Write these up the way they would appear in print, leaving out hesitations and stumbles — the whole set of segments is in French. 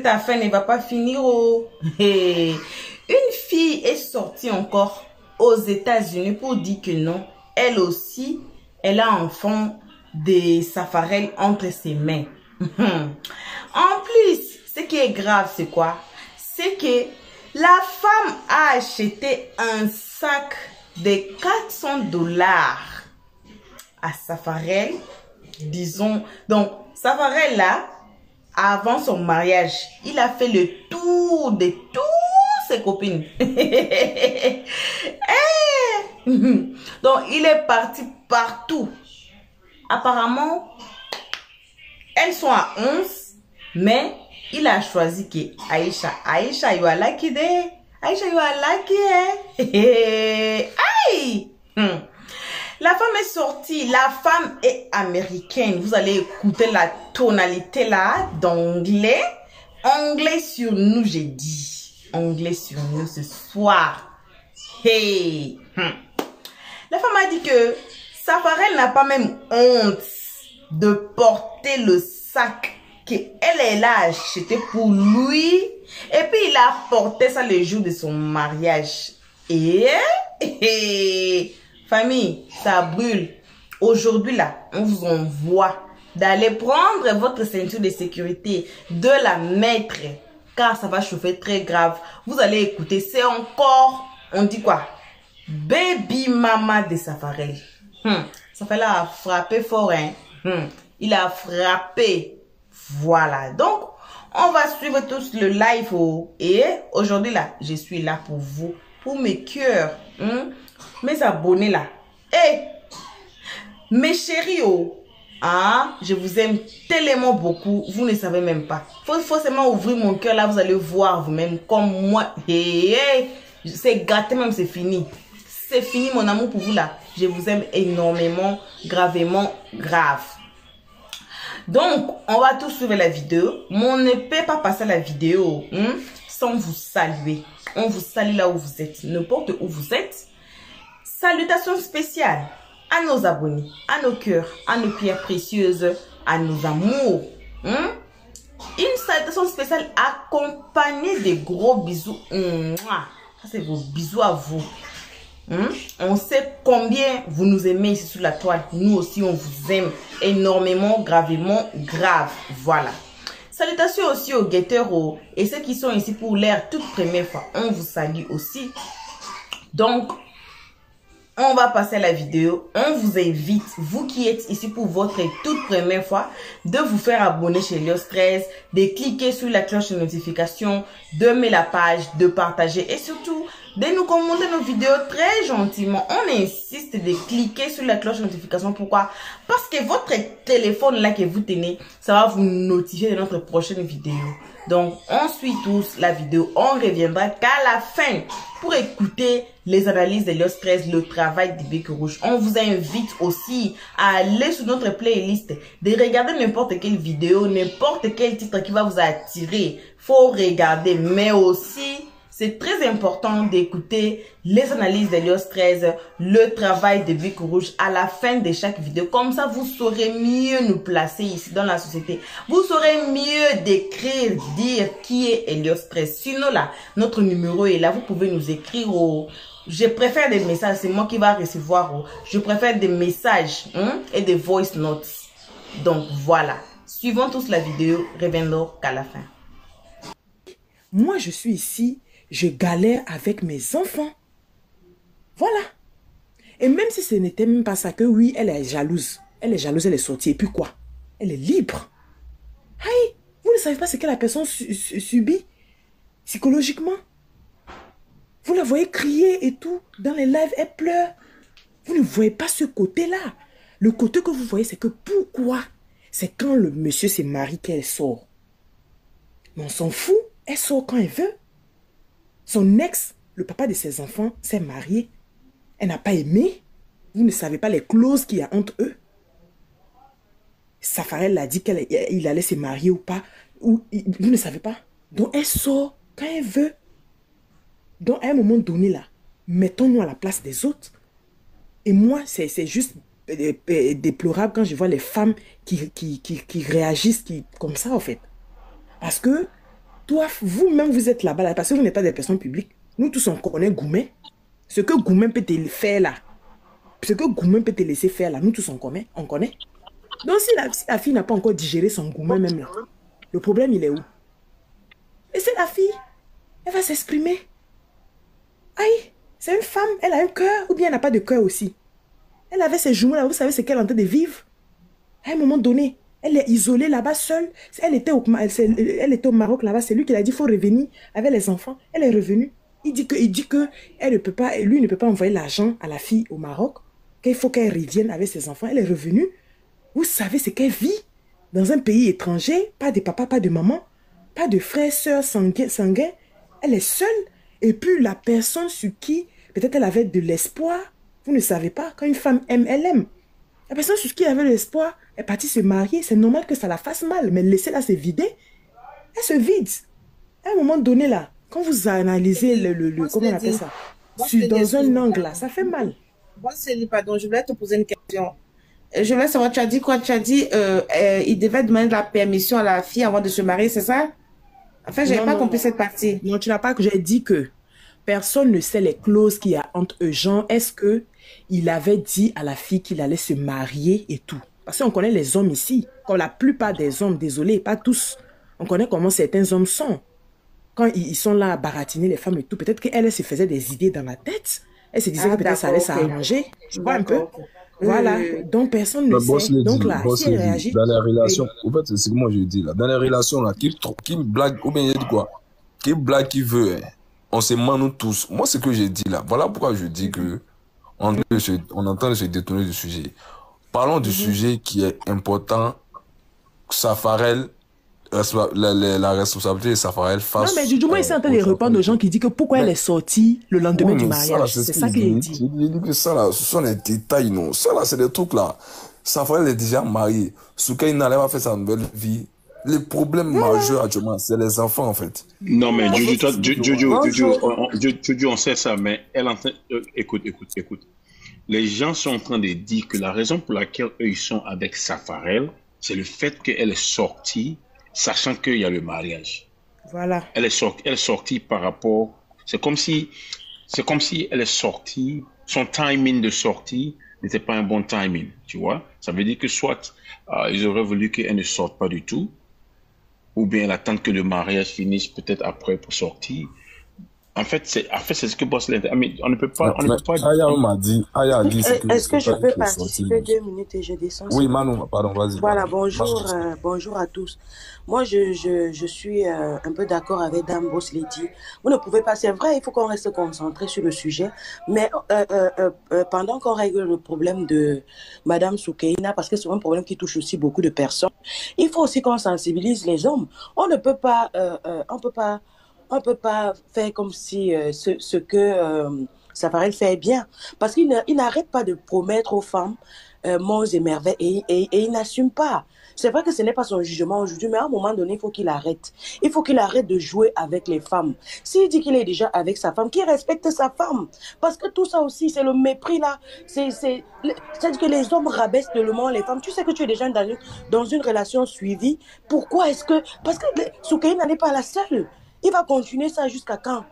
cette affaire ne va pas finir. Oh. Une fille est sortie encore aux États-Unis pour dire que non, elle aussi, elle a un enfant de Safarel entre ses mains. En plus, ce qui est grave, c'est quoi? C'est que la femme a acheté un sac de 400 dollars à Safarel. Disons, donc Safarel là, avant son mariage, il a fait le tour de toutes ses copines. Donc, il est parti partout. Apparemment, elles sont à 11, mais il a choisi que Aïcha, you are lucky there. Aïcha, you are lucky, eh? Aïe! La femme est sortie. La femme est américaine. Vous allez écouter la tonalité là d'anglais. Anglais sur nous, j'ai dit. Anglais sur nous ce soir. Hey! La femme a dit que Safarel n'a pas même honte de porter le sac qu'elle a acheté pour lui. Et puis il a porté ça le jour de son mariage. Et famille, ça brûle. Aujourd'hui là, on vous envoie d'aller prendre votre ceinture de sécurité, de la mettre, car ça va chauffer très grave. Vous allez écouter, c'est encore, on dit quoi? Baby mama de Safarel. Safarel a frappé fort, hein. Il a frappé. Voilà. Donc, on va suivre tous le live. Et aujourd'hui là, je suis là pour vous, pour mes cœurs, mes abonnés là. Et mes chéris, je vous aime tellement beaucoup, vous ne savez même pas. Faut forcément ouvrir mon cœur là, vous allez voir vous-même comme moi. C'est gâté même, c'est fini. C'est fini mon amour pour vous là. Je vous aime énormément, gravement, grave. Donc, on va tous suivre la vidéo. Mais on ne peut pas passer la vidéo sans vous saluer. On vous salue là où vous êtes, n'importe où vous êtes. Salutations spéciales à nos abonnés, à nos cœurs, à nos pierres précieuses, à nos amours. Une salutation spéciale accompagnée de gros bisous. Ça, c'est vos bisous à vous. On sait combien vous nous aimez ici sur la toile. Nous aussi, on vous aime énormément, gravement, grave. Voilà. Salutations aussi aux guetteurs et ceux qui sont ici pour l'air toute première fois. On vous salue aussi. Donc, on va passer à la vidéo. On vous invite, vous qui êtes ici pour votre toute première fois, de vous faire abonner chez Elios 13, de cliquer sur la cloche de notification, de mettre la page, de partager et surtout de nous commenter nos vidéos très gentiment. On insiste de cliquer sur la cloche de notification. Pourquoi? Parce que votre téléphone là que vous tenez, ça va vous notifier de notre prochaine vidéo. Donc, on suit tous la vidéo. On reviendra qu'à la fin pour écouter les analyses de Elios 13, le travail du Bec Rouge. On vous invite aussi à aller sur notre playlist, de regarder n'importe quelle vidéo, n'importe quel titre qui va vous attirer. Faut regarder, mais aussi, c'est très important d'écouter les analyses d'Elios 13, le travail de Bec Rouge à la fin de chaque vidéo. Comme ça, vous saurez mieux nous placer ici dans la société. Vous saurez mieux décrire, dire qui est Elios 13. Sinon là, notre numéro est là. Vous pouvez nous écrire je préfère des messages, c'est moi qui va recevoir. Je préfère des messages et des voice notes. Donc voilà. Suivons tous la vidéo. Revenons qu'à la fin. Moi, je suis ici. Je galère avec mes enfants. Voilà. Et même si ce n'était même pas ça, que oui, elle est jalouse. Elle est jalouse, elle est sortie. Et puis quoi? Elle est libre. Aïe, vous ne savez pas ce que la personne subit psychologiquement. Vous la voyez crier et tout. Dans les lives, elle pleure. Vous ne voyez pas ce côté-là. Le côté que vous voyez, c'est que pourquoi? C'est quand le monsieur se marie qu'elle sort. Mais on s'en fout. Elle sort quand elle veut. Son ex, le papa de ses enfants, s'est marié. Elle n'a pas aimé. Vous ne savez pas les clauses qu'il y a entre eux. Safarel l'a dit qu'il allait se marier ou pas. Vous ne savez pas. Donc elle sort quand elle veut. Donc à un moment donné là, mettons-nous à la place des autres. Et moi, c'est juste déplorable quand je vois les femmes qui réagissent comme ça en fait. Parce que Toi, vous-même, vous êtes là-bas, parce que vous n'êtes pas des personnes publiques. Nous tous, on connaît Goumen. Ce que Goumen peut te faire là, ce que Goumen peut te laisser faire là, nous tous, on connaît. Donc, si la fille n'a pas encore digéré son Goumen même là, le problème, il est où? Et c'est la fille. Elle va s'exprimer. Aïe, c'est une femme, elle a un cœur, ou bien elle n'a pas de cœur aussi. Elle avait ses jumeaux là, vous savez ce qu'elle est en train de vivre. À un moment donné, elle est isolée là-bas seule. Elle était au Maroc là-bas, c'est lui qui l'a dit, il faut revenir avec les enfants. Elle est revenue. Il dit que elle ne peut pas, lui ne peut pas envoyer l'argent à la fille au Maroc, qu'il faut qu'elle revienne avec ses enfants. Elle est revenue. Vous savez ce qu'elle vit dans un pays étranger, pas de papa, pas de maman, pas de frères, sœurs sanguins. Elle est seule. Et puis la personne sur qui, peut-être elle avait de l'espoir, vous ne savez pas, quand une femme aime, elle aime. La personne sur qui elle avait de l'espoir est partie se marier, c'est normal que ça la fasse mal, mais laissez-la se vider, elle se vide. À un moment donné là, quand vous analysez comment on appelle ça, dans un angle là, ça fait mal. Moi, Céline, pardon, je voulais te poser une question. Je voulais savoir, tu as dit quoi? Tu as dit il devait demander la permission à la fille avant de se marier, c'est ça? Enfin, je n'avais pas compris cette partie. Non, tu n'as pas, j'ai dit que personne ne sait les clauses qu'il y a entre eux. Genre, est-ce qu'il avait dit à la fille qu'il allait se marier et tout? Parce qu'on connaît les hommes ici. Comme la plupart des hommes, désolé, pas tous. On connaît comment certains hommes sont. Quand ils sont là à baratiner les femmes et tout, peut-être qu'elle se faisait des idées dans la tête. Elle se disait que peut-être ça allait s'arranger. Tu vois un peu? Voilà. Donc, personne ne sait. Donc là, si elle réagit... Dans les relations, en fait, c'est ce que moi je dis là. Dans les relations là, qui blague, ou bien il dit quoi? Qui blague, qui veut, hein? On se ment nous tous. Moi, ce que j'ai dit là, voilà pourquoi je dis que on est en train de se détourner du sujet. Parlons du sujet qui est important. Safarel, la responsabilité de Safarel face... Non, mais du moins, il s'est en train de répondre aux gens qui disent que pourquoi elle est sortie le lendemain du mariage. C'est ça qu'il dit. Il dit que ça là, ce sont les détails, non. Ça là, c'est des trucs là. Safarel est déjà marié. Soukaina, elle va faire sa nouvelle vie. Les problèmes majeurs actuellement, c'est les enfants en fait. Non, mais Jojo, on sait ça, mais elle entend... écoute. Les gens sont en train de dire que la raison pour laquelle eux, ils sont avec Safarel, c'est le fait qu'elle est sortie, sachant qu'il y a le mariage. Voilà. Elle est sortie par rapport... C'est comme si elle est sortie, son timing de sortie n'était pas un bon timing, tu vois. Ça veut dire que soit ils auraient voulu qu'elle ne sorte pas du tout, ou bien elle attend que le mariage finisse peut-être après pour sortir. En fait, c'est ce que Boss l'a dit. On ne peut pas... Aya m'a dit... Est-ce que je peux participer 2 minutes et je descends? Oui, Manu, pardon, vas-y. Voilà, bonjour, bonjour à tous. Moi, je suis un peu d'accord avec Dame Boss Lady. Vous ne pouvez pas... C'est vrai, il faut qu'on reste concentré sur le sujet. Mais pendant qu'on règle le problème de Madame Soukaina, parce que c'est un problème qui touche aussi beaucoup de personnes, il faut aussi qu'on sensibilise les hommes. On ne peut pas... on peut pas faire comme si ce que Safarel fait bien. Parce qu'il n'arrête pas de promettre aux femmes monts et merveilles et il n'assume pas. C'est vrai que ce n'est pas son jugement aujourd'hui, mais à un moment donné, il faut qu'il arrête. Il faut qu'il arrête de jouer avec les femmes. S'il dit qu'il est déjà avec sa femme, qu'il respecte sa femme. Parce que tout ça aussi, c'est le mépris là. C'est-à-dire que les hommes rabaissent de le moment les femmes. Tu sais que tu es déjà dans une relation suivie. Pourquoi est-ce que... Parce que Soukaina n'est pas la seule. Il va continuer ça jusqu'à quand?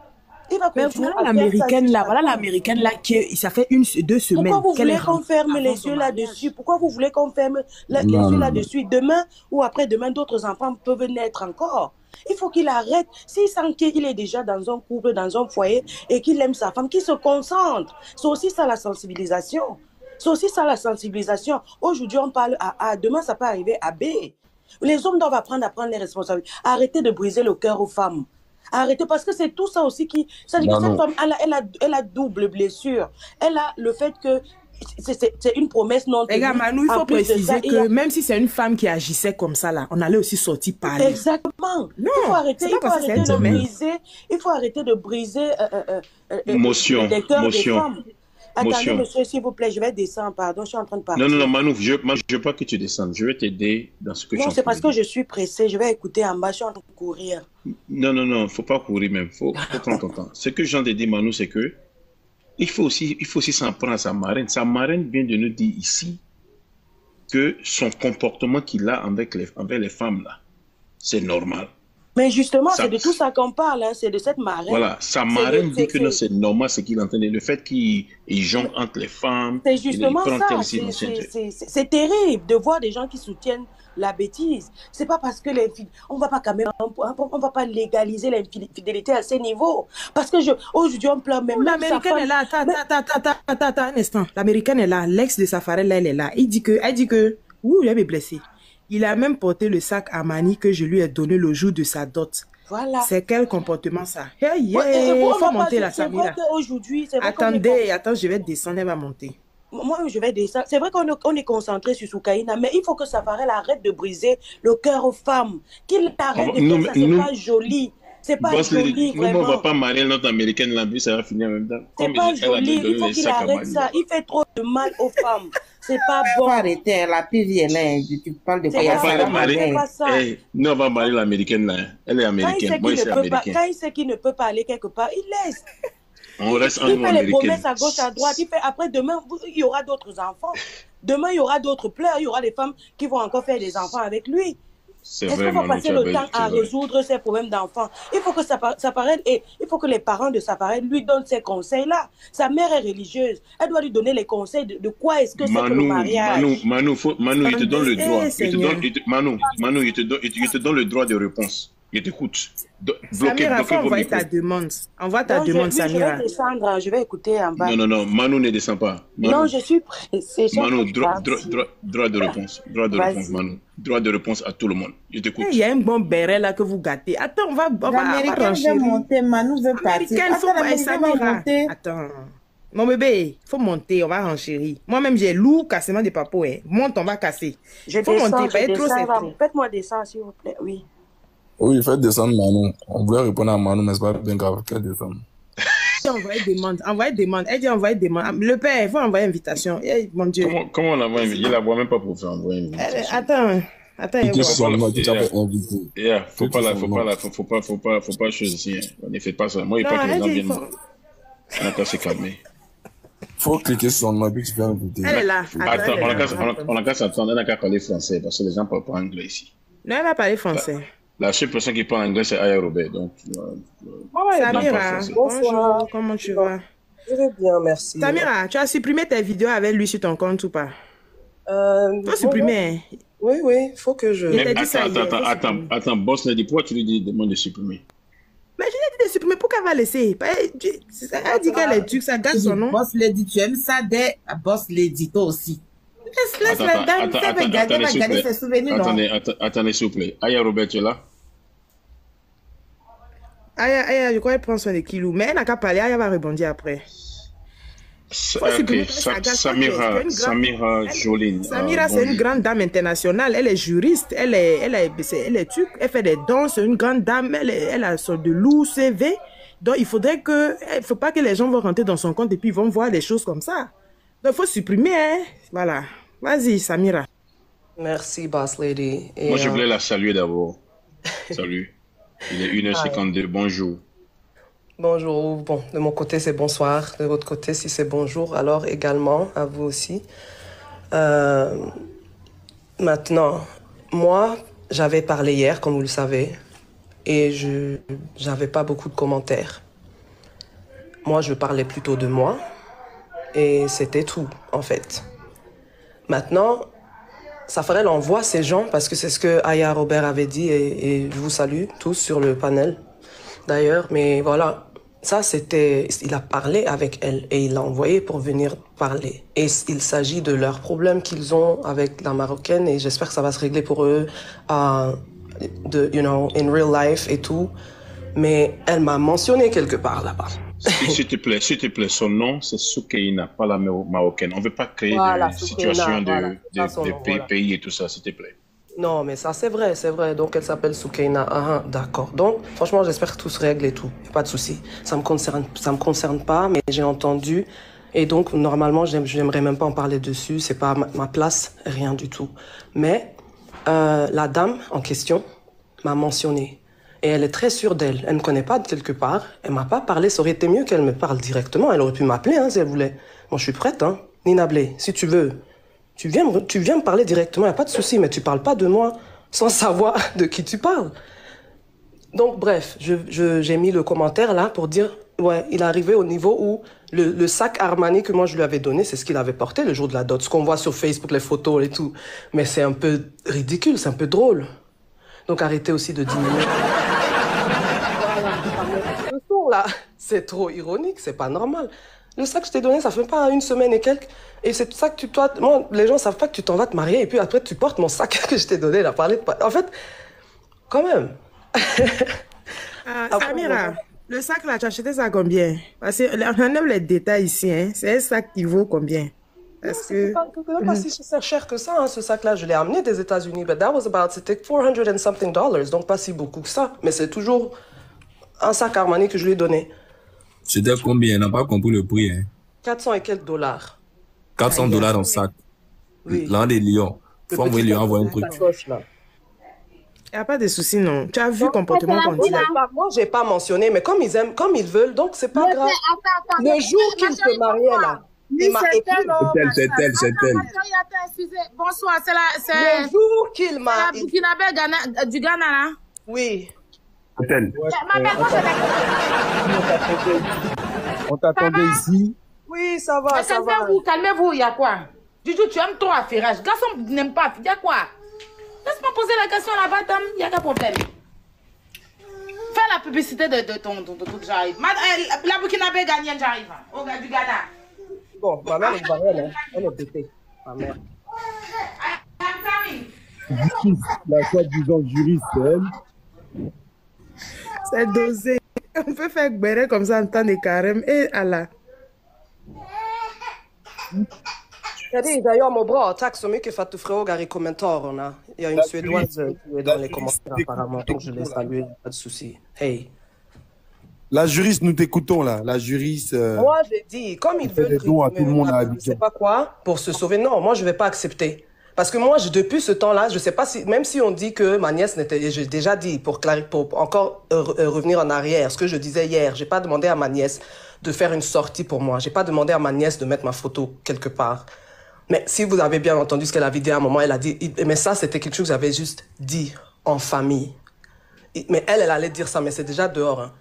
Il va continuer voilà l'américaine là, qui ça fait 2 semaines. Pourquoi vous voulez qu'on ferme les yeux là-dessus? Pourquoi vous voulez qu'on ferme les yeux là-dessus? Demain ou après-demain, d'autres enfants peuvent naître encore. Il faut qu'il arrête. S'il sent qu'il est déjà dans un couple, dans un foyer et qu'il aime sa femme, qu'il se concentre. C'est aussi ça la sensibilisation. C'est aussi ça la sensibilisation. Aujourd'hui, on parle à A, demain ça peut arriver à B. Les hommes doivent apprendre à prendre les responsabilités. Arrêtez de briser le cœur aux femmes. Arrêtez, parce que c'est tout ça aussi qui... Ça dit que cette femme, elle a double blessure. Elle a le fait que c'est une promesse non tenue. Les gars, Manu, il faut préciser que même si c'est une femme qui agissait comme ça, là, on allait aussi sortir parler. Exactement. Non, il faut arrêter de briser. Il faut arrêter de briser les cœurs des femmes. Attendez, monsieur, s'il vous plaît, je vais descendre, pardon, je suis en train de parler. Non, Manu, je veux pas que tu descendes. Je vais t'aider dans ce que tu Non, c'est parce que je suis pressée. Je vais écouter en bas, je suis en train de courir. Non, faut pas courir même. Faut prendre ton temps. Ce que Jean te dit, Manu, c'est que il faut aussi s'en prendre à sa marraine. Sa marraine vient de nous dire ici que son comportement qu'il a envers les femmes, là, c'est normal. Mais justement, Ça, c'est de tout ça qu'on parle, hein, c'est de cette marraine. voilà, sa C'est marraine de- dit que non, c'est normal ce qu'il entendait. Le fait qu'il jongle entre les femmes, C'est il justement prend ça. tel signe, machin, truc. C'est terrible de voir des gens qui soutiennent la bêtise. C'est pas parce que on va pas quand même, on va pas légaliser l'infidélité à ces niveaux. Parce que aujourd'hui, on pleure même sa L'américaine est femme. là. Attends, un instant. L'américaine est là. L'ex de Safarel, là, elle est là. Elle dit que, ouh, il est blessé. Il a même porté le sac à Mani que je lui ai donné le jour de sa dot. Voilà. C'est quel comportement ça? Hey, Ouais, et il on faut va monter pas- la c'est vrai Samira. qu'aujourd'hui, c'est vrai qu'on est Attendez, attends, je vais descendre, elle va monter. Moi, je vais dire ça. C'est vrai on est concentré sur Soukaina, mais il faut que Safarel arrête de briser le cœur aux femmes. Qu'il arrête de faire ça. C'est pas joli. C'est pas Boss joli, Lady, nous, on vraiment. va pas marier notre américaine là, puis ça va finir en même temps. C'est Comme pas elle a joli. donné Il faut les qu'il sacs à arrête Mali, ça. là. Il fait trop de mal aux femmes. C'est pas Faut bon. arrêter, la PV est là, tu parles de C'est quoi? On va pas pas ça, la c'est marier. pas ça. Hey, nous, on va marier l'américaine là. Elle est Quand il américaine. sait Moi, qu'il je suis ne peut pas, américain. quand il sait qu'il ne peut pas aller quelque part, il laisse. On reste en Il nous fait les américaine. promesses à gauche, à droite. Il fait, après, demain, il y aura d'autres enfants. Demain, il y aura d'autres pleurs. Il y aura des femmes qui vont encore faire des enfants avec lui. C'est Est-ce vrai, qu'on va Manu, passer tu le as temps à raison. résoudre ces problèmes d'enfants? Il faut que Safarel et il faut que les parents de Safarel lui donnent ces conseils-là. Sa mère est religieuse. Elle doit lui donner les conseils de quoi est-ce que c'est que le mariage. Manu, il te donne le droit. Seigneur. Manu, il te donne le droit de réponse. Il t'écoute. Samira, faut Bloquez vos envoyer ta micros. demande. Envoie ta Non, demande, oui, je Samira. vais descendre, je vais écouter en bas. Non, Manu ne descend pas. Non, Manu, je suis pressée. Manu, droit de réponse. Droit de Vas-y. réponse, Manu. Droit de réponse à tout le monde. Je t'écoute. Il y a un bon béret là que vous gâtez. Attends, on va L'américaine ranger. veut monter, Manu veut partir. Américaine, faut Attends, pas l'américaine va Samira. monter. Attends. Mon bébé, faut monter, on va renchérir. Moi-même, j'ai lourd cassement de papo. Monte, on va casser. Je Faut descends, monter, pas je être trop descends. serré. Faites-moi descendre, s'il vous plaît. Oui. Oui, faites descendre Manu. On voulait répondre à Manu, mais c'est pas bien grave. Faites descendre. Envoyer demande. Elle dit envoyer demande. Le père, il faut envoyer invitation. Eh, mon Dieu. Comment on l'envoie? Il la voit même pas pour faire envoyer une invitation. Attends, il Cliquez voit. sur son nom, tu t'as fait inviter. Yeah, faut pas Cliquez sur son nom. chose ici. Hein. Ne faites pas ça. Moi, il Non, pas que les elle gens dit, viennent. faut- On a qu'à se calmer. Faut cliquer sur son nom, puis tu fais inviter. Elle est là. Attends, elle est là. on a qu'à s'attendre, on a qu'à parler français parce que les gens parlent pas anglais ici. Non, elle va parler français. La seule personne qui parle anglais, c'est Aya Robert. Donc, Samira, bonjour, comment tu vas? Je vais bien, merci. Samira, tu as supprimé tes vidéos avec lui sur ton compte ou pas? Faut supprimer. Hein. Oui, il faut que je... Il t'a mais dit ça hier, faut supprimer. attends, boss l'a dit, pourquoi tu lui demandes de supprimer? Mais je lui ai dit de supprimer, pourquoi elle va laisser? Elle dit qu'elle est duc, ça gâche son nom. Boss Lady, tu aimes ça des Boss Lady, toi aussi. Laisse la dame, ça va garder ses souvenirs, non? Attendez, s'il vous plaît. Aya Robert, tu es là? Aya, je crois qu'elle prend soin de Kilou, mais elle n'a qu'à parler, Aya va rebondir après. Ok, Samira Joline. Samira, c'est une grande dame internationale. Elle est juriste. Elle est turque. Elle fait des dons. C'est une grande dame. Elle a de lourd CV. Donc, il faut pas que les gens vont rentrer dans son compte et puis ils vont voir des choses comme ça. Donc, il faut supprimer. Hein. Voilà. Vas-y, Samira. Merci, Boss Lady. Et, Moi, je voulais la saluer d'abord. Salut. Il est 1h52. Bonjour. Bonjour. Bon, de mon côté, c'est bonsoir. De votre côté, si c'est bonjour, alors également à vous aussi. Maintenant, moi, j'avais parlé hier, comme vous le savez, et je n'avais pas beaucoup de commentaires. Moi, je parlais plutôt de moi, et c'était tout, en fait. Maintenant, Safarel envoie ces gens, parce que c'est ce que Aya Robert avait dit, et je vous salue tous sur le panel, d'ailleurs, mais voilà, ça c'était, il a parlé avec elle, et il l'a envoyé pour venir parler. Et il s'agit de leurs problèmes qu'ils ont avec la Marocaine, et j'espère que ça va se régler pour eux, in real life et tout, mais elle m'a mentionné quelque part là-bas. S'il te plaît, son nom, c'est Soukaina, pas la marocaine. On ne veut pas créer Voilà, des Soukaina, situations voilà, de pays et tout ça, s'il te plaît. Non, mais ça, c'est vrai. Donc, elle s'appelle Soukaina. Ah, d'accord. Donc, franchement, j'espère que tout se règle et tout. Pas de souci. Ça me concerne pas, mais j'ai entendu. Et donc, normalement, j'aimerais même pas en parler dessus. C'est pas ma place, rien du tout. Mais, la dame en question m'a mentionné. Et elle est très sûre d'elle. Elle ne me connaît pas de quelque part. Elle m'a pas parlé. Ça aurait été mieux qu'elle me parle directement. Elle aurait pu m'appeler, hein, si elle voulait. Moi, je suis prête, hein. Nina Blé, si tu veux. Tu viens me parler directement, il n'y a pas de souci, mais tu parles pas de moi sans savoir de qui tu parles. Donc, bref, j'ai mis le commentaire là pour dire, ouais, il est arrivé au niveau où le sac Armani que moi je lui avais donné, c'est ce qu'il avait porté le jour de la dot. Ce qu'on voit sur Facebook, les photos et tout. Mais c'est un peu ridicule, c'est un peu drôle. Donc, arrêtez aussi de diminuer. Le son là, c'est trop ironique, c'est pas normal. Le sac que je t'ai donné, ça fait pas 1 semaine et quelques. Et c'est ça que moi, les gens savent pas que tu t'en vas te marier et puis après tu portes mon sac que je t'ai donné là. En fait, quand même. Samira, le sac là, tu as acheté ça combien? Parce qu'on aime les détails ici, hein. C'est un sac qui vaut combien? Parce que... C'est pas si cher que ça, hein, ce sac-là. Je l'ai amené des États-Unis, but c'était $400 and something, donc pas si beaucoup que ça. Mais c'est toujours un sac Armani que je lui ai donné. C'était combien? On n'a pas compris le prix, hein. 400 et quelques dollars. $400 dans le sac. Oui. L'un des lions. Faut lui envoyer un truc. Il n'y a pas de souci, non. Tu as vu le comportement qu'on dit là. Moi, j'ai pas mentionné, mais comme ils aiment, comme ils veulent, donc c'est pas grave. Le jour qu'ils se mariaient là, il m'a écrit. C'est elle. Bonsoir, c'est Le jour qu'il m'a la Burkinabé du Ghana là. Oui. C'est elle. Ma mère, moi, On t'attendait ici. Oui, ça va, ça va. Calmez-vous, il y a quoi? Juju, tu aimes trop affairage. Garçon n'aime pas. Il y a quoi? Laisse-moi poser la question là-bas, dame. Il y a quel problème? Fais la publicité de ton truc, j'arrive. La Burkinabé gagnante, j'arrive. Au gars du Ghana. Bon, ma mère est barrée, elle est pétée. Ma mère. La soi-disant juriste, c'est elle. C'est dosé. On peut faire béret comme ça en temps de carême. Et Allah. D'ailleurs, mon bras, tack så mycket för att du frågar i kommentarerna. Jag är en suédoise qui est dans les commentaires apparemment, donc je l'ai salué, pas de souci. Hey. La juriste, nous t'écoutons là. La juriste. Moi, j'ai dit, comme ils veulent, tout le monde à je sais pas quoi, pour se sauver. Non, moi, je vais pas accepter. Parce que moi, depuis ce temps-là, je sais pas si, même si on dit que ma nièce n'était, j'ai déjà dit, pour encore revenir en arrière, ce que je disais hier, j'ai pas demandé à ma nièce de faire une sortie pour moi. J'ai pas demandé à ma nièce de mettre ma photo quelque part. Mais si vous avez bien entendu ce qu'elle avait dit à un moment, elle a dit, mais ça, c'était quelque chose que j'avais juste dit en famille. Mais elle allait dire ça, mais c'est déjà dehors, hein.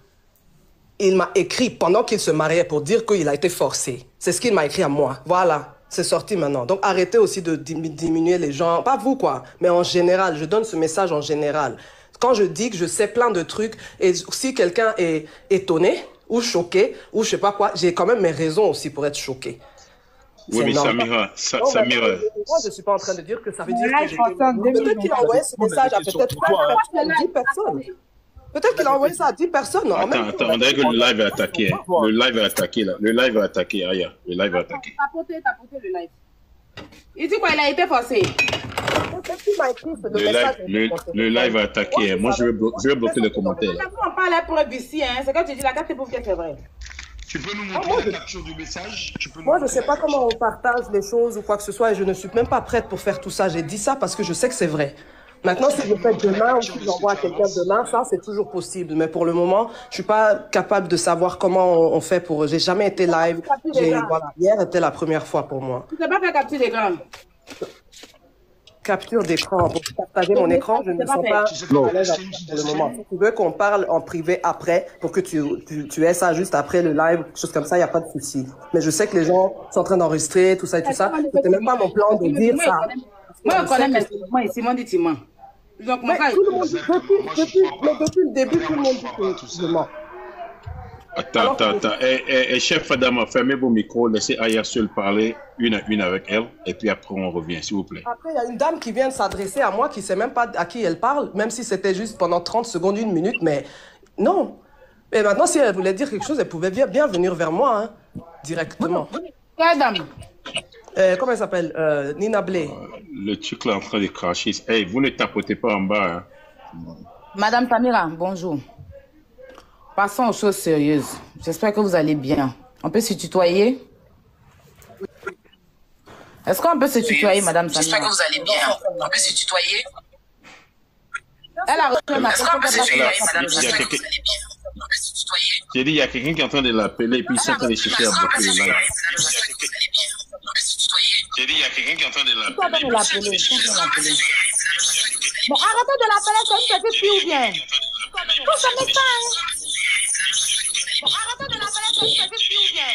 Il m'a écrit pendant qu'il se mariait pour dire qu'il a été forcé. C'est ce qu'il m'a écrit à moi. Voilà, c'est sorti maintenant. Donc arrêtez aussi de diminuer les gens. Pas vous, quoi, mais en général. Je donne ce message en général. Quand je dis que je sais plein de trucs, et si quelqu'un est étonné ou choqué, ou je sais pas quoi, j'ai quand même mes raisons aussi pour être choqué. Oui, mais Samira, Samira. Moi, je suis pas en train de dire que ça veut dire que peut-être qu'il a envoyé ce message à peut-être 10 personnes. Peut-être qu'il a envoyé ça à 10 personnes. Attends, on dirait que le live est attaqué. Le live est attaqué, là. Le live est attaqué, Aya. Le live est attaqué. T'as porté le live. Il dit quoi? Il a été forcé. Le live est attaqué. Moi, je vais bloquer les commentaires. On parle la preuve ici, hein. C'est quand tu dis la carte pour que c'est vrai. Tu peux nous montrer la capture du message? Moi, je ne sais pas comment on partage les choses ou quoi que ce soit et je ne suis même pas prête pour faire tout ça. J'ai dit ça parce que je sais que c'est vrai. Maintenant, si je fais demain ou si j'envoie à quelqu'un demain, ça, c'est toujours possible. Mais pour le moment, je ne suis pas capable de savoir comment on fait pour... J'ai jamais été live. Voilà, hier était la première fois pour moi. Tu ne sais pas faire capture d'écran? Capture d'écran. Pour partager mon écran, je ne me sens pas à l'aise pour le moment. Si tu veux qu'on parle en privé après, pour que tu aies ça juste après le live, quelque chose comme ça, il n'y a pas de souci. Mais je sais que les gens sont en train d'enregistrer, tout ça et tout ça. C'était même pas mon plan de dire ça. Moi, je connais mes Timon et Simon dit Timon. Donc, mais tout le monde, depuis le début, tout le monde dit Timon. Attends. Chef Adama, fermez vos micros, laissez Aya seule parler une à une avec elle, et puis après on revient, s'il vous plaît. Après, il y a une dame qui vient de s'adresser à moi, qui ne sait même pas à qui elle parle, même si c'était juste pendant 30 secondes, 1 minute, mais non. Et maintenant, si elle voulait dire quelque chose, elle pouvait bien venir vers moi, hein, directement. Quelle dame? Comment elle s'appelle? Nina Blé. Le truc là en train de cracher. Hey, vous ne tapotez pas en bas. Hein. Madame Samira, bonjour. Passons aux choses sérieuses. J'espère que vous allez bien. On peut se tutoyer? Est-ce qu'on peut se tutoyer, Madame Samira? J'espère que vous allez bien. On peut se tutoyer? Elle a reçu ma Est-ce qu'on peut se tutoyer, Madame Samira? J'ai dit, il y a quelqu'un qui est en train de l'appeler et puis ils sont en train de chercher à bloquer le live. J'ai dit, il y a quelqu'un qui est en train de l'appeler. Bon, arrêtez de l'appeler comme une petite fille ou bien? Faut jamais ça, hein. Bon, arrêtez de l'appeler comme ça, je suis ou bien.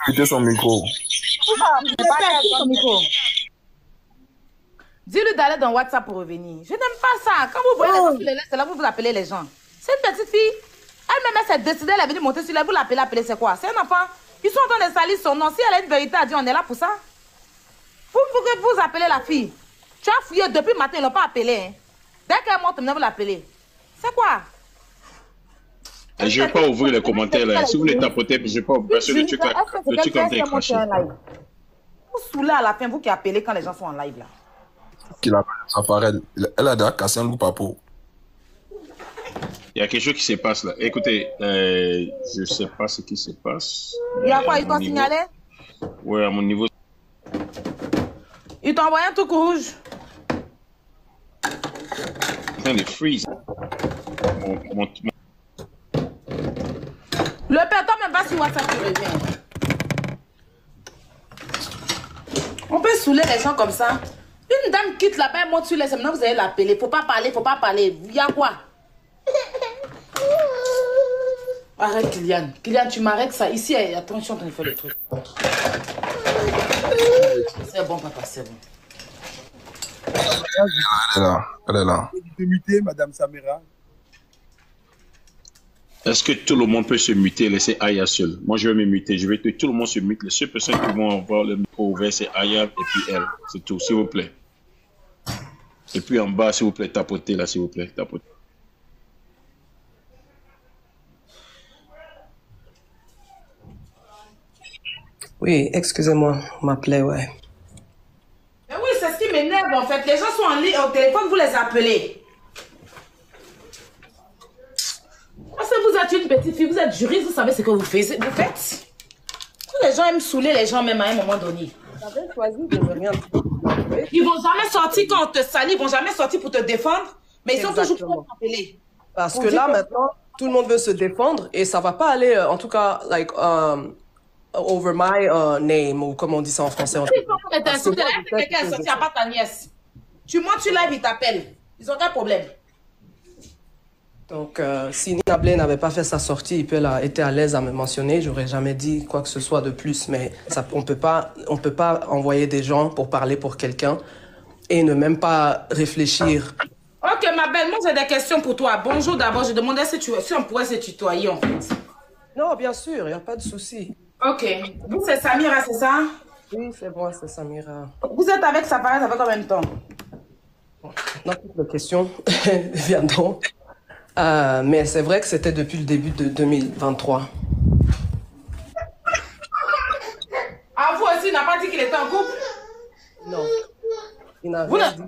Mettez son micro. Son micro. Dis-lui d'aller dans WhatsApp pour revenir. Je n'aime pas ça. Quand vous voyez les gens sur les lettres, c'est là que vous appelez les gens. C'est une petite fille. Elle-même, elle s'est décidée, elle est venue monter sur la, vous l'appelez, c'est quoi? C'est un enfant. Ils sont en train de salir son nom. Si elle a une vérité à dire, on est là pour ça. Vous appelez la fille. Tu as fouillé depuis le matin, ils ne l'ont pas appelée. Hein. Dès qu'elle monte, vous l'appelez. C'est quoi? Je ne vais pas ouvrir les commentaires là. Si vous les tapotez, je ne vais pas ouvrir parce que le truc là, le truc en train de cracher. Vous saoulez à la fin, vous qui appelez quand les gens sont en live là. Ça paraît, elle a déjà cassé un loup à peau. Il y a quelque chose qui se passe là. Écoutez, je ne sais pas ce qui se passe. Il y a quoi, ils t'ont signalé? Oui, à mon niveau. Ils t'ont envoyé un truc rouge. En train de freeze. Le père, toi même pas sur WhatsApp, tu reviens. On peut saouler les gens comme ça. Une dame quitte là-bas, elle monte sur les maintenant vous allez l'appeler. Faut pas parler, faut pas parler. Il y a quoi? Arrête, Kylian. Kylian, tu m'arrêtes ça. Ici, attends, je suis en train de faire le truc. C'est bon, papa, c'est bon. Elle est là. Elle est là. Vous êtes mutée, Madame Samira. Est-ce que tout le monde peut se muter et laisser Aya seule? Moi, je vais me muter. Je vais que tout le monde se mute. Les seules personnes qui vont avoir le micro ouvert, c'est Aya et puis elle. C'est tout, s'il vous plaît. Et puis en bas, s'il vous plaît, tapotez là, s'il vous plaît. Tapotez. Oui, excusez-moi, on m'appelait, ouais. Mais oui, c'est ce qui m'énerve en fait. Les gens sont en ligne au téléphone, vous les appelez. Parce que vous êtes une petite fille, vous êtes juriste, vous savez ce que vous faites. Les gens aiment saouler les gens même à un moment donné. J'avais choisi de ne rien dire. Ils vont jamais sortir quand on te salit, ils vont jamais sortir pour te défendre, mais ils sont toujours pour t'appeler. Parce que là, maintenant, tout le monde veut se défendre et ça va pas aller, en tout cas, like, over my name, ou comme on dit ça en français. Quelqu'un est sorti, à part ta nièce. Tu montes sur live, ils t'appellent. Ils ont quel problème? Donc, si Nina Blay n'avait pas fait sa sortie et puis elle a été à l'aise à me mentionner, j'aurais jamais dit quoi que ce soit de plus. Mais ça, on peut pas envoyer des gens pour parler pour quelqu'un et ne même pas réfléchir. Ok, ma belle, moi j'ai des questions pour toi. Bonjour d'abord, je demandais si on pourrait se tutoyer en fait. Non, bien sûr, il n'y a pas de souci. Ok, vous c'est Samira, c'est ça? Oui, c'est moi, c'est Samira. Vous êtes avec Safari, ça fait combien de temps? Non, toutes les questions viendront. Mais c'est vrai que c'était depuis le début de 2023. Ah, vous aussi, il n'a pas dit qu'il était en couple? Non. Il n'avait dit,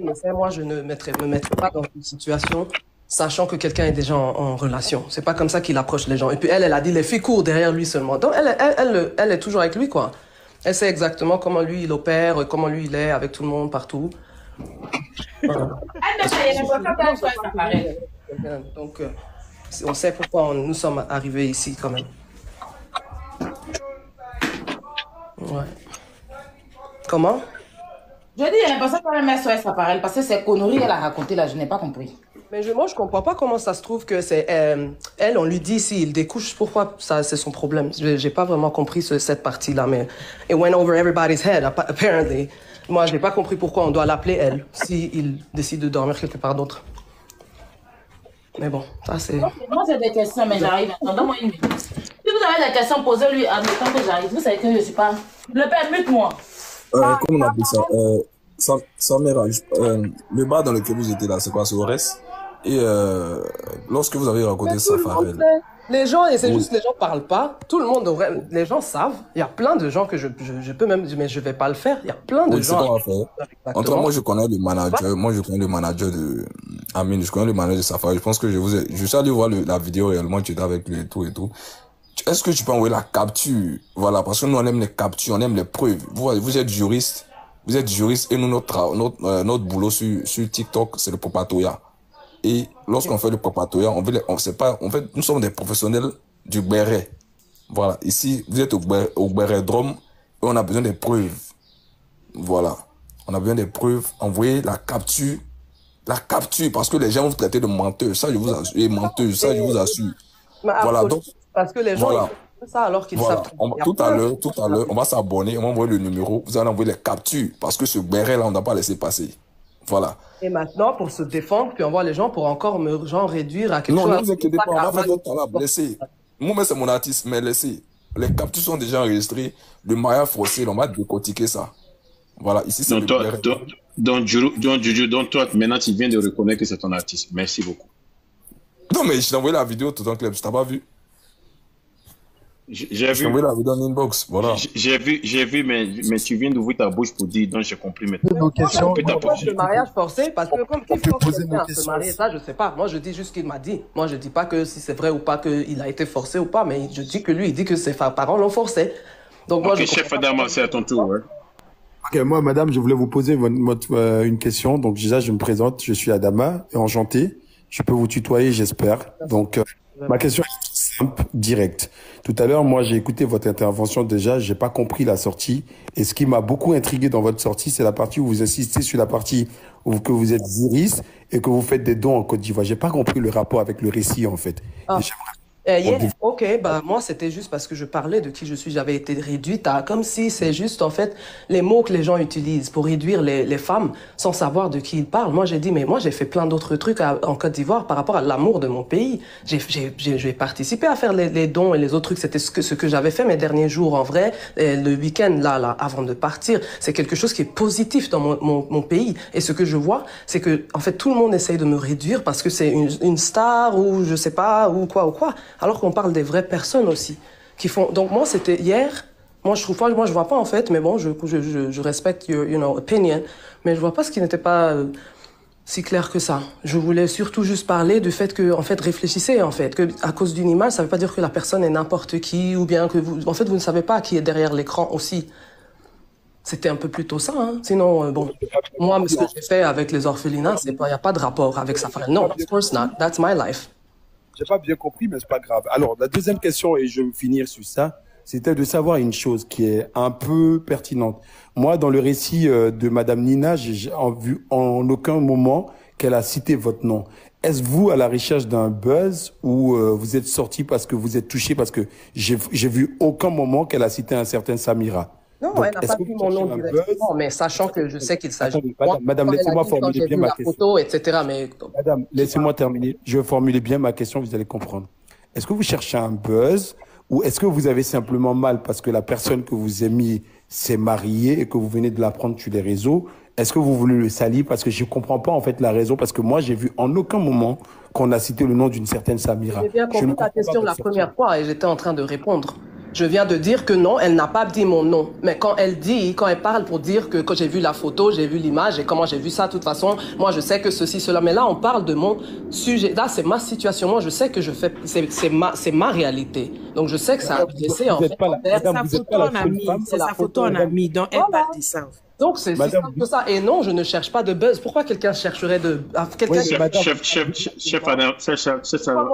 mais moi, je ne me mettrai pas dans une situation sachant que quelqu'un est déjà en relation. C'est pas comme ça qu'il approche les gens. Et puis elle a dit, les filles courent derrière lui seulement. Donc elle est toujours avec lui, quoi. Elle sait exactement comment lui, il opère, comment lui, il est avec tout le monde, partout. Donc, on sait pourquoi nous sommes arrivés ici, quand même. Ouais. Comment? Je dis, il y a l'impression qu'elle met SOS appareil parce que c'est conneries qu'elle a raconté là, je n'ai pas compris. Mais moi, je comprends pas comment ça se trouve que c'est elle, on lui dit s'il découche, pourquoi ça, c'est son problème. J'ai pas vraiment compris cette partie-là, mais it went over everybody's head, apparently. Moi, j'ai pas compris pourquoi on doit l'appeler elle, s'il décide de dormir quelque part d'autre. Mais bon, ça c'est... Moi, j'ai des questions, mais j'arrive. Attends-moi une minute. Si vous avez des questions, posez-lui en même temps que j'arrive. Vous savez que je suis pas... Le père, mute-moi. Comment on appelle ça? Samira, le bar dans lequel vous étiez là, c'est quoi? C'est Ores? Et lorsque vous avez raconté Safari... Les gens, et c'est juste les gens parlent pas. Tout le monde devrait... Les gens savent. Il y a plein de gens que je peux même... Mais je vais pas le faire. Il y a plein de gens... C'est quoi à faire? En tout cas, moi, je connais le manager. Moi, je connais le manager de... Amine, je connais le manager de Safari. Je pense que je suis allé voir la vidéo réellement. Tu étais avec lui et tout et tout. Est-ce que tu peux envoyer la capture? Voilà, parce que nous, on aime les captures, on aime les preuves. Vous êtes juriste. Vous êtes juriste et nous, notre boulot sur TikTok, c'est le propatoya. Et lorsqu'on fait le propatoya, en fait, nous sommes des professionnels du béret. Voilà. Ici, vous êtes au béret-drome et on a besoin des preuves. Voilà. On a besoin des preuves. Envoyez la capture La capture, parce que les gens vont vous traiter de menteur. Ça, je vous assure. Et menteuse, ça, je vous assure. Voilà, donc. Parce que les gens, Voilà. ils font ça alors qu'ils Voilà. savent. Tout à l'heure, on va s'abonner, on va envoyer le numéro, vous allez envoyer les captures, parce que ce béret-là, on n'a pas laissé passer. Voilà. Et maintenant, pour se défendre, puis on voit les gens pour encore me genre réduire à quelque chose. Non, ne vous inquiétez pas, on va faire notre talent, laissez. Moi, c'est mon artiste, mais laissez. Les captures sont déjà enregistrées, le mariage forcé, on va décortiquer ça. Voilà, ici, c'est donc, Juju, donc toi, maintenant, tu viens de reconnaître que c'est ton artiste. Merci beaucoup. Non, mais je t'ai envoyé la vidéo tout en club, tu t'as pas vu? J'ai vu. Je t'ai envoyé la vidéo en inbox, voilà. J'ai vu, mais tu viens d'ouvrir ta bouche pour dire, donc j'ai compris maintenant. Nos questions. Le mariage forcé, parce que comme on peut poser nos se questions. marier, ça, je sais pas. Moi, je dis juste ce qu'il m'a dit. Moi, je dis pas que si c'est vrai ou pas qu'il a été forcé ou pas, mais je dis que lui, il dit que ses parents l'ont forcé. Donc, moi, ok, chef Adama, c'est à ton tour. Ouais. Ok, moi, madame, je voulais vous poser une question. Donc, déjà, je me présente. Je suis Adama, et enchanté. Je peux vous tutoyer, j'espère. Donc, ma question est simple, directe. Tout à l'heure, moi, j'ai écouté votre intervention déjà. J'ai pas compris la sortie. Et ce qui m'a beaucoup intrigué dans votre sortie, c'est la partie où vous insistez sur la partie où que vous êtes juriste et que vous faites des dons en Côte d'Ivoire. J'ai pas compris le rapport avec le récit, en fait. Ah. Ok, bah moi c'était juste parce que je parlais de qui je suis, j'avais été réduite à comme si c'est juste en fait les mots que les gens utilisent pour réduire les femmes sans savoir de qui ils parlent. Moi j'ai dit mais moi j'ai fait plein d'autres trucs en Côte d'Ivoire par rapport à l'amour de mon pays. J'ai participé à faire les dons et les autres trucs, c'était ce que j'avais fait mes derniers jours en vrai, le week-end là avant de partir. C'est quelque chose qui est positif dans mon pays et ce que je vois c'est que en fait tout le monde essaye de me réduire parce que c'est une star ou je sais pas ou quoi. Alors qu'on parle des vraies personnes aussi qui font. Donc moi c'était hier. Moi je vois pas en fait, mais bon je respecte your opinion, mais je vois pas ce qui n'était pas si clair que ça. Je voulais surtout juste parler du fait que en fait réfléchissez en fait que à cause d'une image ça veut pas dire que la personne est n'importe qui ou bien que vous ne savez pas qui est derrière l'écran aussi. C'était un peu plutôt ça, hein. Sinon, bon, moi, ce que j'ai fait avec les orphelinats, il n'y a pas de rapport avec ça. Non, of course not. That's my life. J'ai pas bien compris, mais c'est pas grave. Alors, la deuxième question, et je vais finir sur ça, c'était de savoir une chose qui est un peu pertinente. Moi, dans le récit de Madame Nina, j'ai vu en aucun moment qu'elle a cité votre nom. Est-ce vous à la recherche d'un buzz ou vous êtes sorti parce que vous êtes touché parce que j'ai vu aucun moment qu'elle a cité un certain Samira? Non, donc, elle n'a pas dit mon nom directement, mais sachant que je sais qu'il s'agit de moi. Madame, laissez-moi formuler bien ma question. Photo, etc., mais... Madame, laissez-moi terminer. Je vais formuler bien ma question, vous allez comprendre. Est-ce que vous cherchez un buzz ou est-ce que vous avez simplement mal parce que la personne que vous aimiez s'est mariée et que vous venez de l'apprendre sur les réseaux? Est-ce que vous voulez le salir? Parce que je ne comprends pas en fait la raison, parce que moi j'ai vu en aucun moment qu'on a cité le nom d'une certaine Samira. J'ai bien compris ta question la première fois et j'étais en train de répondre. Je viens de dire que non, elle n'a pas dit mon nom. Mais quand elle parle pour dire que quand j'ai vu la photo, j'ai vu l'image et comment j'ai vu ça, de toute façon, moi je sais que ceci, cela. Mais là, on parle de mon sujet. Là, c'est ma situation. Moi, je sais que je fais, c'est ma réalité. Donc, je sais que ça a blessé en fait. C'est sa photo en ami. Donc, elle parle de ça. Donc, c'est ça que ça. Et non, je ne cherche pas de buzz. Pourquoi quelqu'un chercherait de... Chef Adam,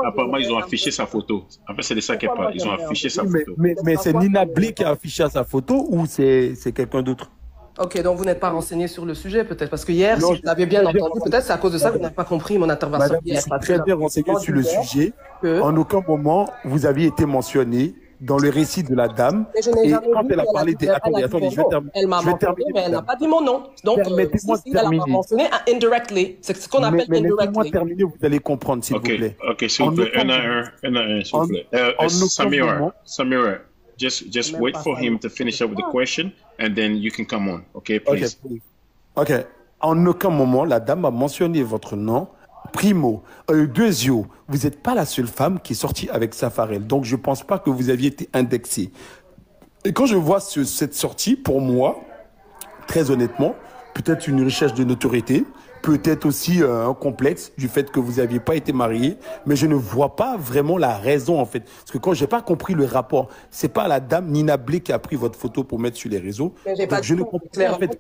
apparemment, ils ont affiché sa photo. En fait, c'est de ça qu'elle parle. Ils ont affiché sa photo. Mais c'est Nina Blé qui a affiché sa photo ou c'est quelqu'un d'autre? Ok, donc vous n'êtes pas renseigné sur le sujet, peut-être. Parce que hier, si vous l'avez bien entendu, peut-être c'est à cause de ça que vous n'avez pas compris mon intervention. Madame, je suis très bien renseigné sur le sujet. En aucun moment, vous aviez été mentionné dans le récit de la dame. Et quand elle a parlé des... Attendez, je vais terminer. Elle m'a mentionné, mais elle n'a pas dit mon nom. Donc, permettez-moi de terminer. Elle m'a mentionné indirectly. C'est ce qu'on appelle indirectly. Laissez-moi terminer, vous allez comprendre, s'il vous plaît. Ok, s'il vous plaît. Un à un, s'il vous plaît. Samira, just wait for him to finish up with the question, and then you can come on. Okay, please. Ok. En aucun moment, la dame a mentionné votre nom. Primo. Deuxio, vous n'êtes pas la seule femme qui est sortie avec Safarel. Donc, je ne pense pas que vous aviez été indexé. Et quand je vois cette sortie, pour moi, très honnêtement, peut-être une recherche de notoriété, peut-être aussi un complexe du fait que vous n'aviez pas été marié, mais je ne vois pas vraiment la raison, en fait. Parce que quand je n'ai pas compris le rapport, ce n'est pas la dame Nina Blé qui a pris votre photo pour mettre sur les réseaux. Donc, je ne comprends pas, en fait.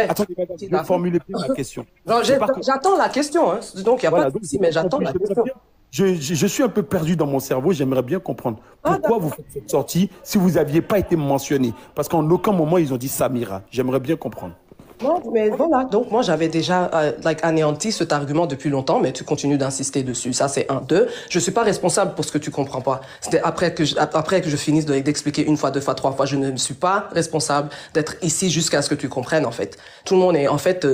Attendez, madame, je vais formuler bien ma question. J'attends la question, hein. Donc, il n'y a pas de souci, mais j'attends la question. Je suis un peu perdu dans mon cerveau, j'aimerais bien comprendre pourquoi vous faites cette sortie si vous n'aviez pas été mentionné. Parce qu'en aucun moment, ils ont dit Samira. J'aimerais bien comprendre. Non, mais voilà. Donc, moi, j'avais déjà anéanti cet argument depuis longtemps, mais tu continues d'insister dessus. Ça, c'est un. Deux, je suis pas responsable pour ce que tu comprends pas. C'était après que je finisse d'expliquer une fois, deux fois, trois fois. Je ne suis pas responsable d'être ici jusqu'à ce que tu comprennes, en fait. Tout le monde est, en fait,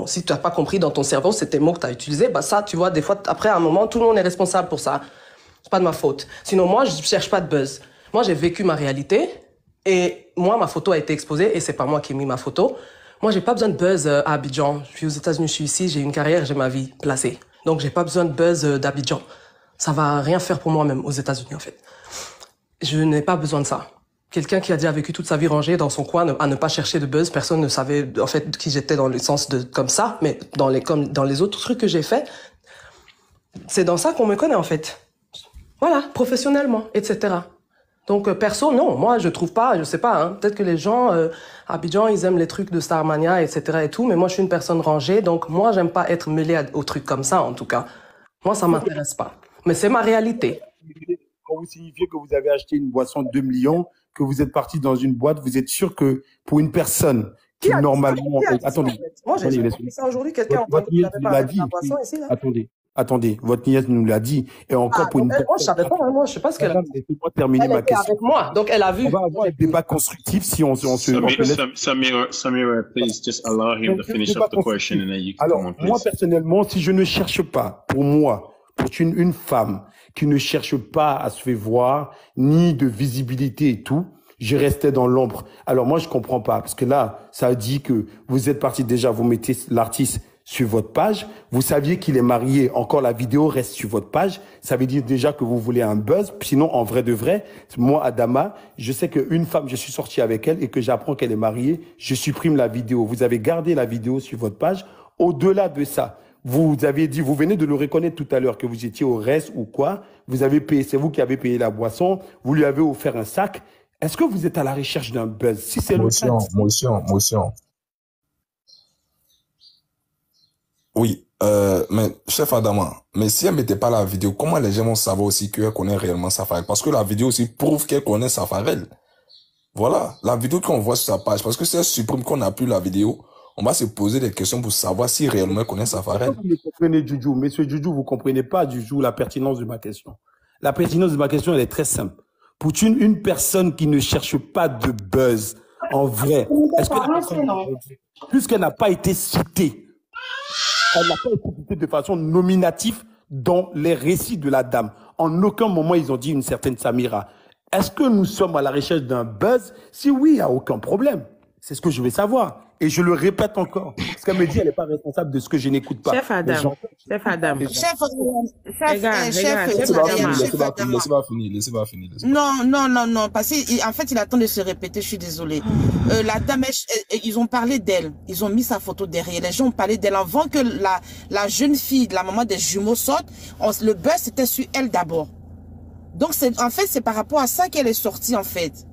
si tu n'as pas compris dans ton cerveau, c'est tes mots que tu as utilisés, bah ça, tu vois, des fois, après un moment, tout le monde est responsable pour ça. C'est pas de ma faute. Sinon, moi, je cherche pas de buzz. Moi, j'ai vécu ma réalité, et moi, ma photo a été exposée, et c'est pas moi qui ai mis ma photo. Moi, j'ai pas besoin de buzz à Abidjan. Je suis aux États-Unis, je suis ici, j'ai une carrière, j'ai ma vie placée. Donc, j'ai pas besoin de buzz d'Abidjan. Ça va rien faire pour moi même aux États-Unis, en fait. Je n'ai pas besoin de ça. Quelqu'un qui a déjà vécu toute sa vie rangée dans son coin à ne pas chercher de buzz, personne ne savait en fait qui j'étais dans le sens de comme ça, mais comme dans les autres trucs que j'ai fait, c'est dans ça qu'on me connaît en fait. Voilà, professionnellement, etc. Donc, perso, non, moi, je trouve pas, je sais pas, hein, peut-être que les gens, à Abidjan, ils aiment les trucs de Starmania, etc. et tout, mais moi, je suis une personne rangée, donc moi, j'aime pas être mêlée aux trucs comme ça, en tout cas. Moi, ça m'intéresse pas. Mais c'est ma réalité. Quand vous signifiez que vous avez acheté une boisson de 2 millions, que vous êtes parti dans une boîte, vous êtes sûr que pour une personne qui normalement... Attendez. Moi, j'ai dit ça aujourd'hui, quelqu'un a dit ici, là. Attendez, votre nièce nous l'a dit. Et encore pour une personne... Moi, je savais pas, moi, je sais pas ce qu'elle a dit. Laissez-moi terminer ma question. Avec moi, donc elle a vu. On va avoir un débat constructif si on se... Samira, please just allow him to finish up the question and then you can come on, please. Moi, personnellement, si je ne cherche pas, pour moi, pour une femme qui ne cherche pas à se faire voir, ni de visibilité et tout, je restais dans l'ombre. Alors moi, je comprends pas, parce que là, ça dit que vous êtes parti déjà, vous mettez l'artiste sur votre page, vous saviez qu'il est marié, encore la vidéo reste sur votre page, ça veut dire déjà que vous voulez un buzz, sinon en vrai de vrai, moi Adama, je sais qu'une femme, je suis sorti avec elle et que j'apprends qu'elle est mariée, je supprime la vidéo. Vous avez gardé la vidéo sur votre page. Au-delà de ça, vous avez dit, vous venez de le reconnaître tout à l'heure que vous étiez au reste ou quoi, vous avez payé, c'est vous qui avez payé la boisson, vous lui avez offert un sac. Est-ce que vous êtes à la recherche d'un buzz? Si c'est le cas, motion. Oui, mais chef Adama, mais si elle mettait pas la vidéo, comment les gens vont savoir aussi qu'elle connaît réellement Safarel? Parce que la vidéo aussi prouve qu'elle connaît Safarel. Voilà, la vidéo qu'on voit sur sa page, parce que si elle supprime qu'on n'a plus la vidéo, on va se poser des questions pour savoir si réellement elle connaît Safarel. Vous comprenez, Juju. Monsieur Juju, vous comprenez pas, Juju, la pertinence de ma question. La pertinence de ma question, elle est très simple. Pour une personne qui ne cherche pas de buzz, en vrai, est-ce que la personne, puisqu'elle n'a pas été citée, elle n'a pas été citée de façon nominative dans les récits de la dame. En aucun moment, ils ont dit une certaine Samira. Est-ce que nous sommes à la recherche d'un buzz? Si oui, il n'y a aucun problème. C'est ce que je veux savoir. Et je le répète encore. Parce qu'elle me dit, elle n'est pas responsable de ce que je n'écoute pas. Chef Adam. Laissez-moi finir. Non, parce qu'en fait, il attend de se répéter, je suis désolée. La dame, ils ont parlé d'elle. Ils ont mis sa photo derrière. Les gens ont parlé d'elle avant que la jeune fille, la maman des jumeaux sorte. Le buzz, c'était sur elle d'abord. Donc, en fait, c'est par rapport à ça qu'elle est sortie, en fait.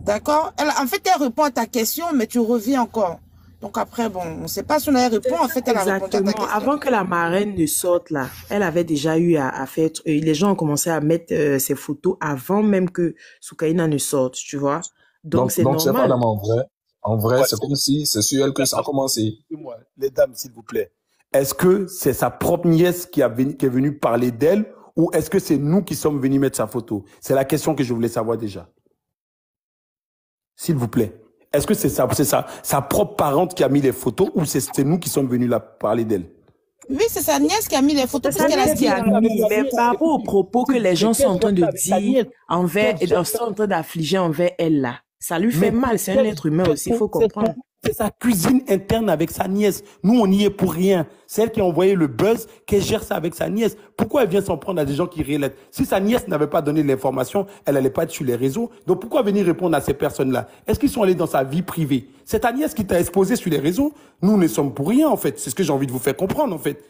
D'accord? En fait, elle répond à ta question, mais tu reviens encore. Donc après, bon, on ne sait pas si on a répondu. En fait, elle a répondu à ta question. Avant que la marraine ne sorte là, elle avait déjà eu à faire... les gens ont commencé à mettre ses photos avant même que Soukaina ne sorte, tu vois? Donc c'est normal. Pas en vrai, c'est comme si c'est sur elle que ça a commencé. Les dames, s'il vous plaît. Est-ce que c'est sa propre nièce qui est venue parler d'elle ou est-ce que c'est nous qui sommes venus mettre sa photo? C'est la question que je voulais savoir déjà. S'il vous plaît. Est-ce que c'est sa propre parente qui a mis les photos ou c'est nous qui sommes venus là parler d'elle? Oui, c'est sa nièce qui a mis les photos. C'est sa nièce qui a mis, mais par rapport aux propos que les gens sont en train de dire sont en train d'affliger envers elle là, ça lui fait mal. C'est un être humain aussi, il faut comprendre. C'est sa cuisine interne avec sa nièce. Nous, on n'y est pour rien. C'est elle qui a envoyé le buzz, qu'elle gère ça avec sa nièce. Pourquoi elle vient s'en prendre à des gens qui relatent? Si sa nièce n'avait pas donné l'information, elle n'allait pas être sur les réseaux. Donc pourquoi venir répondre à ces personnes-là? Est-ce qu'ils sont allés dans sa vie privée? C'est ta nièce qui t'a exposé sur les réseaux. Nous ne sommes pour rien, en fait. C'est ce que j'ai envie de vous faire comprendre, en fait.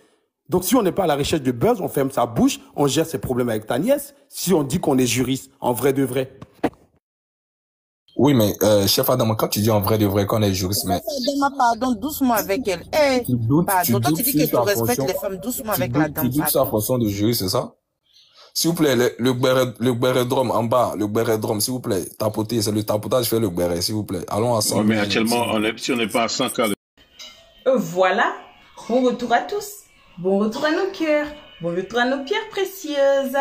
Donc si on n'est pas à la recherche de buzz, on ferme sa bouche, on gère ses problèmes avec ta nièce. Si on dit qu'on est juriste, en vrai de vrai. Oui, mais chef Adam, quand tu dis en vrai de vrai qu'on est juriste, mais... Pardon, doucement avec elle. Pardon, toi tu dis que tu respectes les femmes, doucement avec la dame. Tu doutes sa façon de jurer, c'est ça? S'il vous plaît, le bérédrome en bas, le bérédrome, s'il vous plaît, tapotez, c'est le tapotage fait le béret, s'il vous plaît. Allons à 100 Ouais, mais actuellement, si on n'est pas à 100 cas. Voilà, bon retour à tous, bon retour à nos cœurs, bon retour à nos pierres précieuses,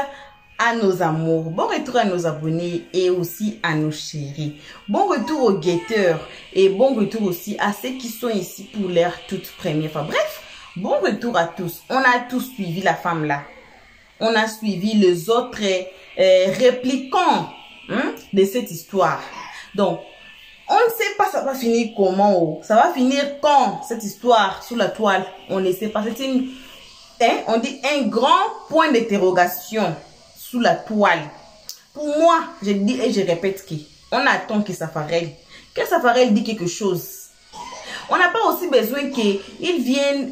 à nos amours, bon retour à nos abonnés et aussi à nos chéris. Bon retour aux guetteurs et bon retour aussi à ceux qui sont ici pour leur toute première fois. Bref, bon retour à tous. On a tous suivi la femme là. On a suivi les autres répliquants de cette histoire. Donc, on ne sait pas ça va finir comment. Oh. Ça va finir quand cette histoire sous la toile. On ne sait pas. C'est une, on dit un grand point d'interrogation sous la toile. Pour moi, je dis et je répète qu'on attend que Safarel dit quelque chose. On n'a pas aussi besoin qu'il vienne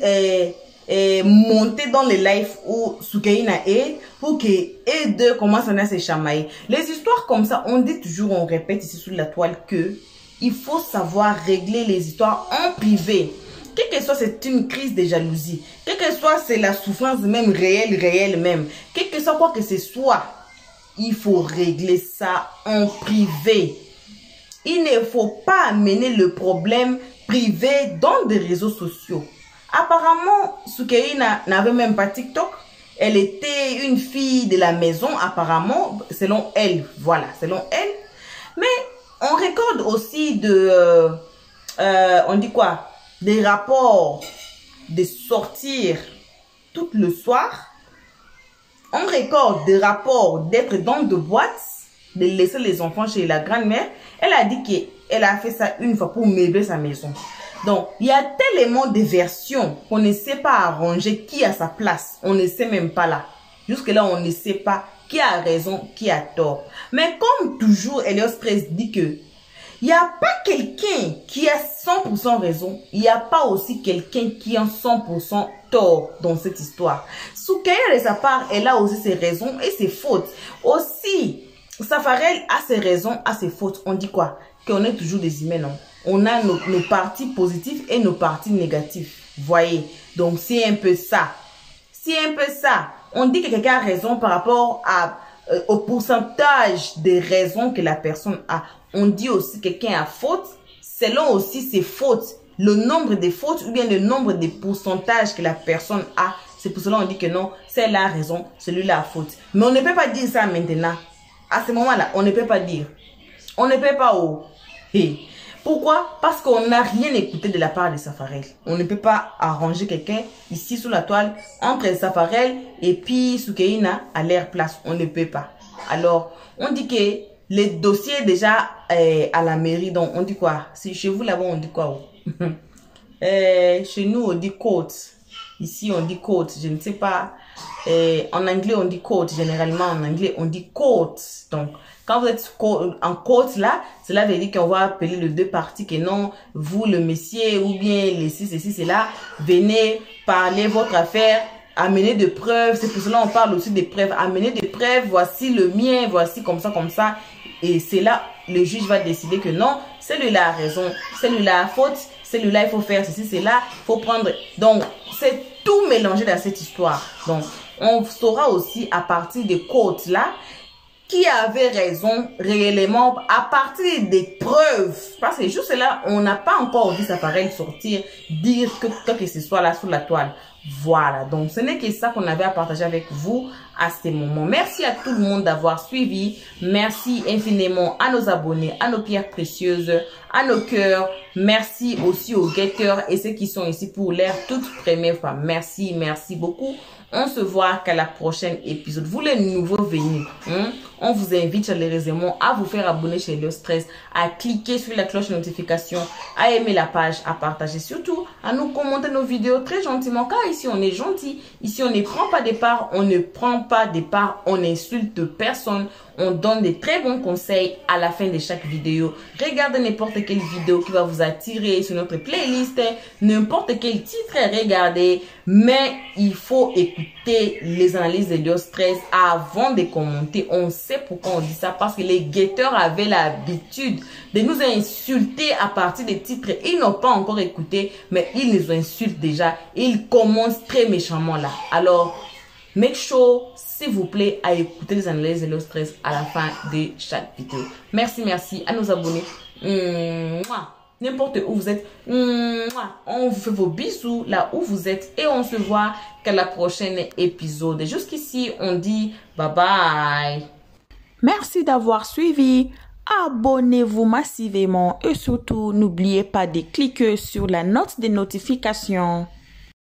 monter dans les lives où Soukaina est pour que les deux commencent à se chamailler. Les histoires comme ça, on dit toujours, on répète ici sous la toile que il faut savoir régler les histoires en privé. Quel que soit c'est une crise de jalousie, quel que soit c'est la souffrance même réelle même, quel que soit quoi que ce soit, il faut régler ça en privé. Il ne faut pas amener le problème privé dans des réseaux sociaux. Apparemment, Soukaina n'avait même pas TikTok. Elle était une fille de la maison, apparemment, selon elle. Voilà, selon elle. Mais on récorde aussi on dit quoi? Des rapports de sortir tout le soir. On récorde des rapports d'être dans de boîtes, de laisser les enfants chez la grand-mère. Elle a dit qu'elle a fait ça une fois pour meubler sa maison. Donc, il y a tellement de versions qu'on ne sait pas arranger qui a sa place. On ne sait même pas là. Jusque-là, on ne sait pas qui a raison, qui a tort. Mais comme toujours, Helios Press dit que il n'y a pas quelqu'un qui a 100% raison. Il n'y a pas aussi quelqu'un qui a 100% tort dans cette histoire. Soukaina, de sa part, elle a aussi ses raisons et ses fautes. Aussi, Safarel a ses raisons, a ses fautes. On dit quoi? Qu'on est toujours des humains, non? On a nos parties positives et nos parties négatives. Voyez? Donc, c'est un peu ça. C'est un peu ça. On dit que quelqu'un a raison par rapport au pourcentage des raisons que la personne a. On dit aussi que quelqu'un a faute selon aussi ses fautes. Le nombre de fautes ou bien le nombre de pourcentages que la personne a. C'est pour cela qu'on dit que non, celle-là a raison, celui-là a faute. Mais on ne peut pas dire ça maintenant. À ce moment-là, on ne peut pas dire. On ne peut pas. Oh. Hey. Pourquoi? Parce qu'on n'a rien écouté de la part de Safarel. On ne peut pas arranger quelqu'un ici sous la toile entre Safarel et puis Soukaina à leur place. On ne peut pas. Alors, on dit que les dossiers déjà à la mairie, donc on dit quoi? Si chez vous là-bas, on dit quoi? Chez nous, on dit court. Ici, on dit court. Je ne sais pas. En anglais, on dit court. Généralement, en anglais, on dit court. Donc, quand vous êtes en court là, cela veut dire qu'on va appeler les deux parties que non, vous, le monsieur, ou bien les ceci, cela, venez parler votre affaire, amener des preuves. C'est pour cela qu'on parle aussi des preuves. Amener des preuves, voici le mien, voici comme ça. Et c'est là, le juge va décider que non, celui-là a raison, celui-là a faute, celui-là il faut faire ceci, cela, il faut prendre. Donc, c'est tout mélangé dans cette histoire. Donc, on saura aussi à partir des côtes là, qui avait raison réellement à partir des preuves. Parce que juste là, on n'a pas encore vu Safarel sortir, dire que ce soit là sous la toile. Voilà, donc ce n'est que ça qu'on avait à partager avec vous à ce moment. Merci à tout le monde d'avoir suivi. Merci infiniment à nos abonnés, à nos pierres précieuses, à nos cœurs. Merci aussi aux guetteurs et ceux qui sont ici pour leur toute première fois. Merci, merci beaucoup. On se voit qu'à la prochaine épisode. Vous les nouveaux venus, on vous invite chaleureusement à vous faire abonner chez Helios Press, à cliquer sur la cloche de notification, à aimer la page, à partager, surtout à nous commenter nos vidéos très gentiment, car ici on est gentil, ici on ne prend pas des parts, on ne prend pas des parts, on n'insulte personne, on donne des très bons conseils à la fin de chaque vidéo. Regardez n'importe quelle vidéo qui va vous attirer sur notre playlist, n'importe quel titre, regardez, mais il faut écouter les analyses de Helios Press avant de commenter. On sait pourquoi on dit ça, parce que les guetteurs avaient l'habitude de nous insulter à partir des titres. Ils n'ont pas encore écouté, mais ils nous insultent déjà. Ils commencent très méchamment là. Alors, make sure s'il vous plaît, à écouter les analyses et le stress à la fin de chaque vidéo. Merci, merci à nos abonnés. N'importe où vous êtes, on vous fait vos bisous là où vous êtes et on se voit qu'à la prochaine épisode. Jusqu'ici, on dit bye bye. Merci d'avoir suivi. Abonnez-vous massivement et surtout, n'oubliez pas de cliquer sur la note de notification.